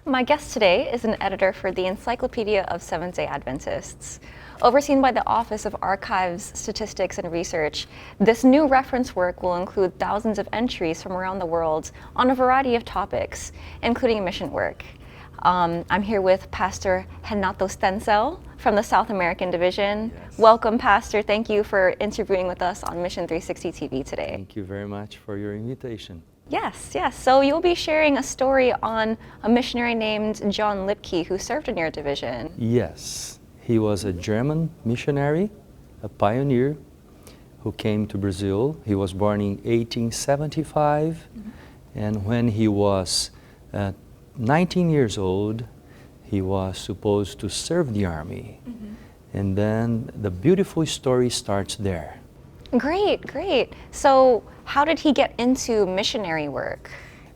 My guest today is an editor for the Encyclopedia of Seventh-day Adventists. Overseen by the Office of Archives, Statistics, and Research, this new reference work will include thousands of entries from around the world on a variety of topics, including mission work. I'm here with Pastor Renato Stencel from the South American Division. Yes. Welcome, Pastor. Thank you for interviewing with us on Mission 360 TV today. Thank you very much for your invitation. Yes. So you'll be sharing a story on a missionary named John Lipke who served in your division. Yes, he was a German missionary, a pioneer who came to Brazil. He was born in 1875, and when he was 19 years old, he was supposed to serve the army. And then the beautiful story starts there. Great. So how did he get into missionary work?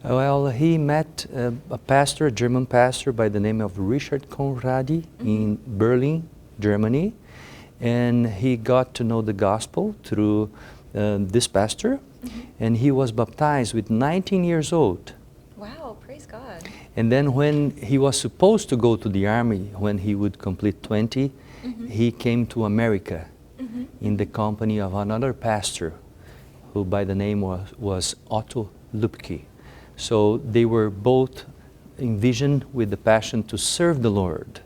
Well, he met a pastor, a German pastor by the name of Richard Conradi in Berlin, Germany. And he got to know the gospel through this pastor. And he was baptized with 19 years old. Wow, praise God. And then when he was supposed to go to the army, when he would complete 20, he came to America in the company of another pastor who by the name was Otto Lipke. So they were both envisioned with the passion to serve the Lord.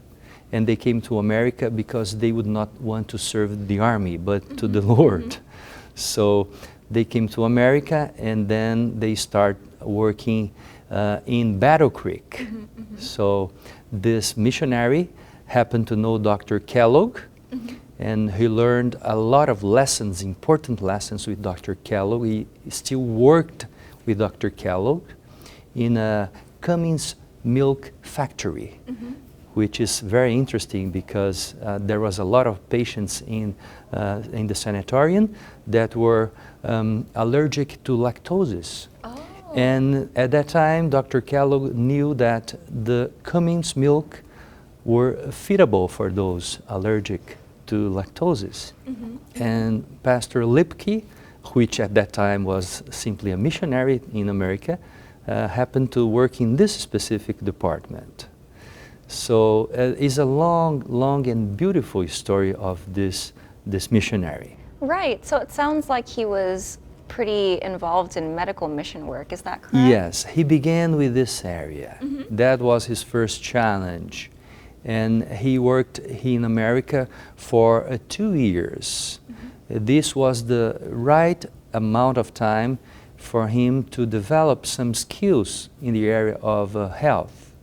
And they came to America because they would not want to serve the army, but to the Lord. So they came to America, and then they start working in Battle Creek. So this missionary happened to know Dr. Kellogg, and he learned a lot of lessons, important lessons with Dr. Kellogg. He still worked with Dr. Kellogg in a Cummins milk factory, which is very interesting because there was a lot of patients in the sanatorium that were allergic to lactose. And at that time, Dr. Kellogg knew that the Cummins milk were feedable for those allergic to lactose. And Pastor Lipke, which at that time was simply a missionary in America, happened to work in this specific department. So it's a long and beautiful story of this missionary. Right, so it sounds like he was pretty involved in medical mission work, is that correct? Yes, he began with this area. That was his first challenge. And he worked in America for 2 years. This was the right amount of time for him to develop some skills in the area of health.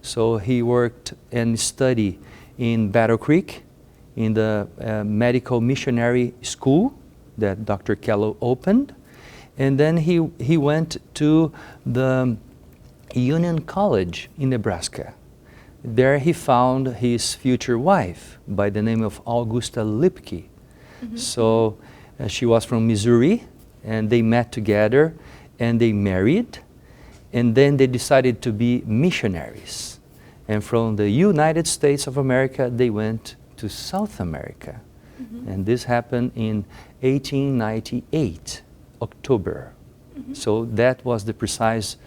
So he worked and studied in Battle Creek, in the medical missionary school that Dr. Kellogg opened. And then he went to the Union College in Nebraska. There he found his future wife by the name of Augusta Lipke. So she was from Missouri, and they met together and they married, and then they decided to be missionaries. And from the United States of America, they went to South America. And this happened in 1898, October. So that was the precise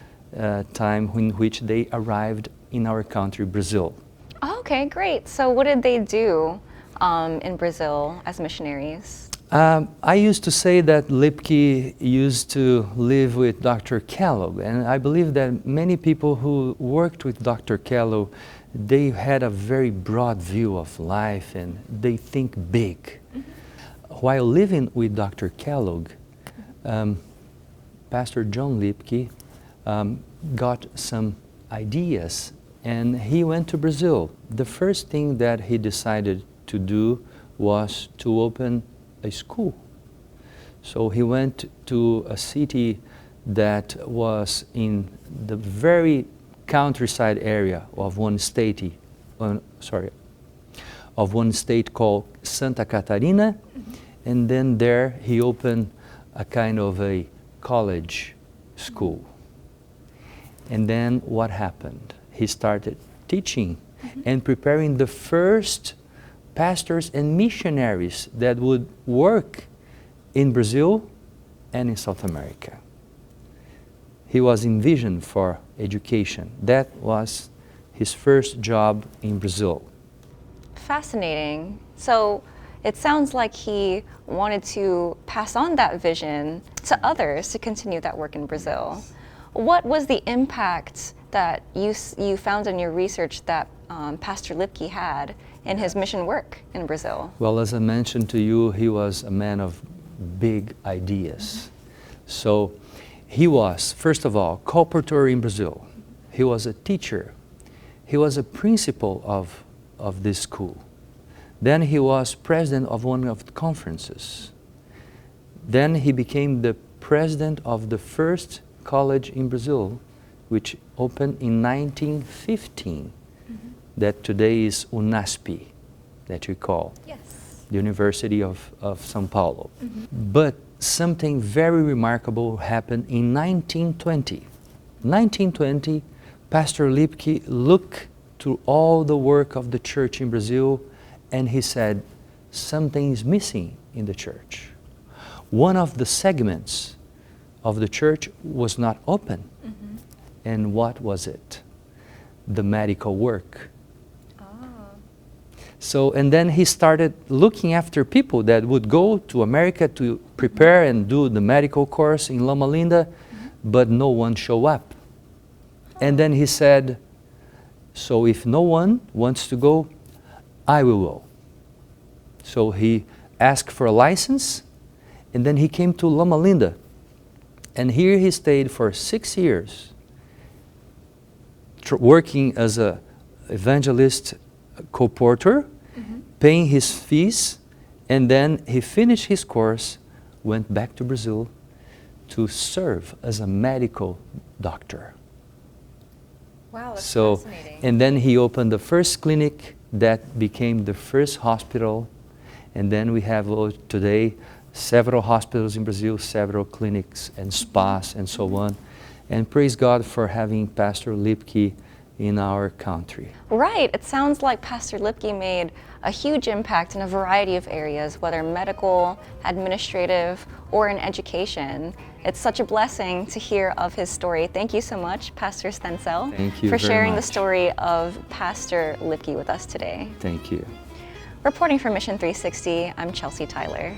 time in which they arrived in our country, Brazil. Okay, great. So what did they do in Brazil as missionaries? I used to say that Lipke used to live with Dr. Kellogg, and I believe that many people who worked with Dr. Kellogg, they had a very broad view of life and they think big. While living with Dr. Kellogg, Pastor John Lipke got some ideas, and he went to Brazil. The first thing that he decided to do was to open a school. So he went to a city that was in the very countryside area of one state called Santa Catarina, and then there he opened a kind of a college school. And then what happened? He started teaching and preparing the first pastors and missionaries that would work in Brazil and in South America. He was envisioned for education. That was his first job in Brazil. Fascinating. So it sounds like he wanted to pass on that vision to others to continue that work in Brazil. What was the impact that you found in your research that Pastor Lipke had in his mission work in Brazil? Well, as I mentioned to you, he was a man of big ideas. So he was, first of all, colporteur in Brazil. He was a teacher. He was a principal of this school. Then he was president of one of the conferences. Then he became the president of the first college in Brazil, which opened in 1915, that today is UNASP, that we call. Yes. The University of São Paulo. But something very remarkable happened in 1920. 1920, Pastor Lipke looked to all the work of the church in Brazil and he said, something is missing in the church. One of the segments of the church was not open. And what was it? The medical work. So, and then he started looking after people that would go to America to prepare and do the medical course in Loma Linda, but no one showed up. And then he said, so if no one wants to go, I will go. So he asked for a license, and then he came to Loma Linda. And here he stayed for 6 years, working as an evangelist colporteur, paying his fees, and then he finished his course, went back to Brazil to serve as a medical doctor. Wow, that's So, fascinating. and then he opened the first clinic that became the first hospital, and then we have today several hospitals in Brazil, several clinics and spas and so on. And praise God for having Pastor Lipke in our country. Right. It sounds like Pastor Lipke made a huge impact in a variety of areas, whether medical, administrative, or in education. It's such a blessing to hear of his story. Thank you so much, Pastor Stenzel, Thank you for very sharing the much. story of Pastor Lipke with us today. Thank you. Reporting for Mission 360, I'm Chelsea Tyler.